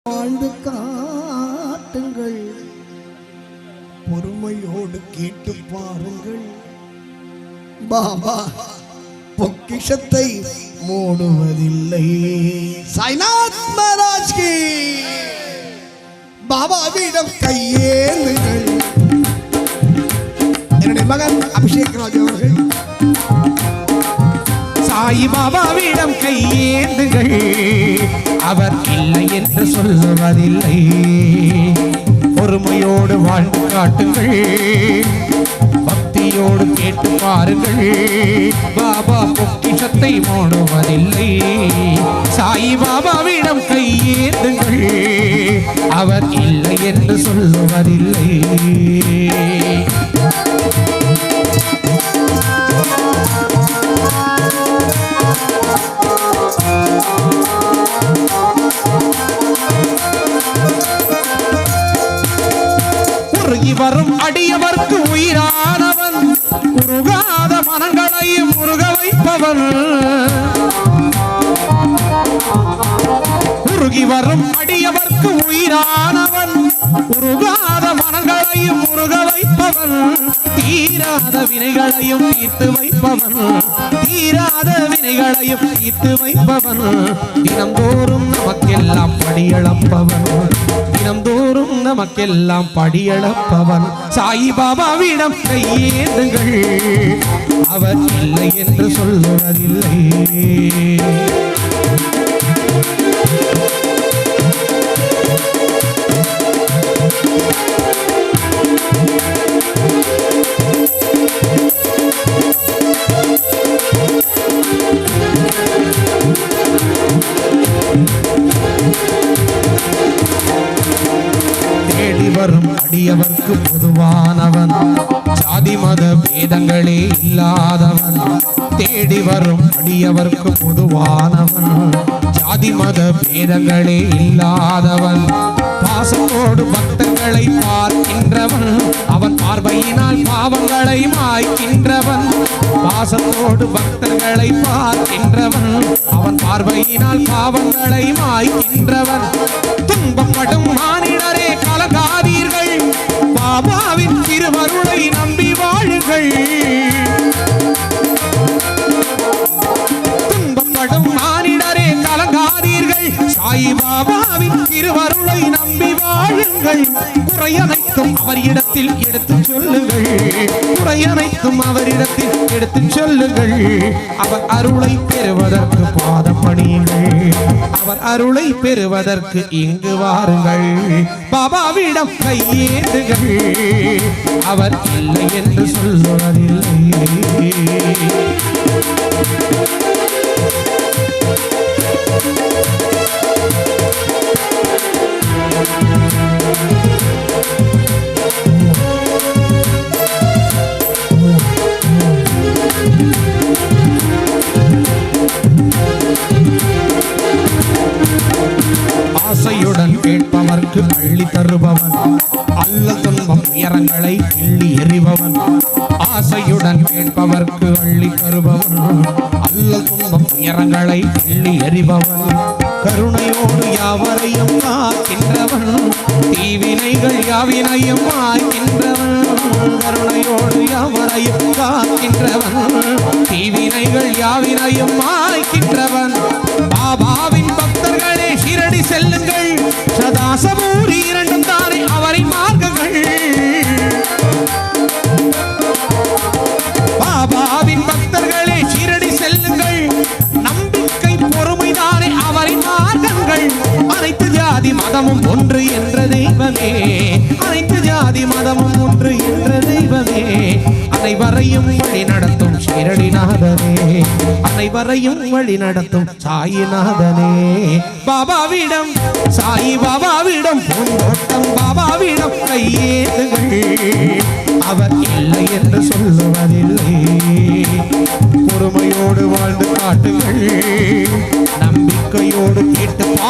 வாழ்ந்து காட்டுங்கள், பொறுமையோடு கேட்டு பாருங்கள். பாபா பொக்கிஷத்தை மூடுவதில்லை. சாய்நாத் மகாராஜ் கி. பாபாவிடம் கையேந்துங்கள். என்னுடைய மகன் அபிஷேக் ராஜ் அவர்கள் சாய் பாபாவிடம் கையேந்துங்கள், அவர் இல்லை என்று சொல்லுவதில்லை. பொறுமையோடு வாழ்ந்து காட்டுங்கள், பக்தியோடு கேட்டு பாருங்கள். பாபா பொக்கிஷத்தை மூடுவதில்லை. சாய் பாபாவிடம் கையேந்துங்கள், அவர் இல்லை என்று சொல்லுவதில்லை. வரும் அடியவர்க்கு உயிரானவன், உருகாத மனங்களையும் உருக வைப்பவன். உருகி வரும் அடியவர்க்கு உயிரானவன், உருகாத மனங்களையும் உருக வைப்பவன். தீராத வினைகளையும் தீர்த்து வைப்பவன், தீராத வினைகளையும் தீர்த்து வைப்பவன். தினந்தோறும் நமக்கெல்லாம் படியளப்பவன், தினந்தோறும் நமக்கெல்லாம் படியளப்பவன். சாய் பாபாவிடம் கையேந்துங்கள், அவர் இல்லை என்று சொல்லுவதில்லை. வரும் அடியவர்க்கு பொதுவானவன், ஜாதி மத பேதங்களே இல்லாதவன். தேடி வரும் அடியவர்க்கு பொதுவானவன், ஜாதி மத பேதங்களே இல்லாதவன். பாசத்தோடு பக்தர்களை பார்க்கின்றவன், அவன் பார்வையினால் பாவங்களை மாய்க்கின்றவன். பாசத்தோடு பக்தர்களை பார்க்கின்றவன், அவன் பார்வையினால் பாவங்களை மாய்க்கின்றவன். துன்பப்படும் மானிடரே கலங்காதீர்கள், பாபாவின் திருவருளை நம்பி வாழுங்கள். துன்பப்படும் மானிடரே கலங்காதீர்கள், சாய் பாபாவின் திருவருளை நம்பி வாழுங்கள். குறையனைத்தும் அவரிடத்தில் எடுத்து சொல்லுங்கள், குறையனைத்தும் அவரிடத்தில் எடுத்து சொல்லுங்கள். அவர் அருளை பெறுவதற்கு பாதம் பணியுங்கள், அவர் அருளை பெறுவதற்கு இங்கு வாருங்கள். பாபாவிடம் கையேந்துங்கள், அவர் இல்லை என்று சொல்லுவதில்லை. ஆசையுடன் கேட்பவர்க்கு அள்ளி தருபவன், அல்ல துன்பம் உயரங்களை கிள்ளி எறிபவன். ஆசையுடன் கேட்பவர்க்கு அள்ளி தருபவன், அல்ல துன்பம் உயரங்களை கிள்ளி எறிபவன். கருணையோடு யாவரையும் காக்கின்றவன், தீவினைகள் யாவினையும் மாய்க்கின்றவன். கருணையோடு யாவரையும் காக்கின்றவன், தீவினைகள் யாவினையும் மாய்க்கின்றவன். பாபாவின் பக்தர்களே ஷிரடி செல்லுங்கள், சதாசபூரி இரண்டும் தானே அவரின் மார்க்கங்கள். பாபாவின் பக்தர்களே ஷிரடி செல்லுங்கள், நம்பிக்கை பொறுமைதானே அவரின் மார்க்கங்கள். அனைத்து ஜாதி மதமும் ஒன்று என்ற தெய்வமே, அனைத்து ஜாதி மதமும் ஒன்று என்ற தெய்வமே. அனைவரையும் வழி நடத்தும் ஷிரடிநாதனே, அனைவரையும் வழி நடத்தும் சாயிநாதனே. பாபாவிடம் சாய் பாபாவிடம் பூந்தோட்டம், பாபாவிடம் கையேந்துகள், அவர் இல்லை என்று சொல்லுவதில்லை. பொறுமையோடு வாழ்ந்து காட்டுங்கள்,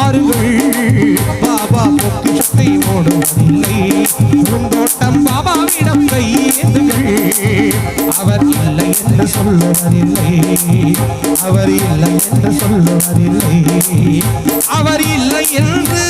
வாருங்கள். பாபா பொக்கிஷத்தை ஓடுவதில்லை. பூந்தோட்டம் பாபாவிடம் கையேந்துங்கள். அவர் இல்லை என்று சொல்லுவதில்லை. அவர் இல்லை என்று சொல்லுவதில்லை. அவர் இல்லை என்று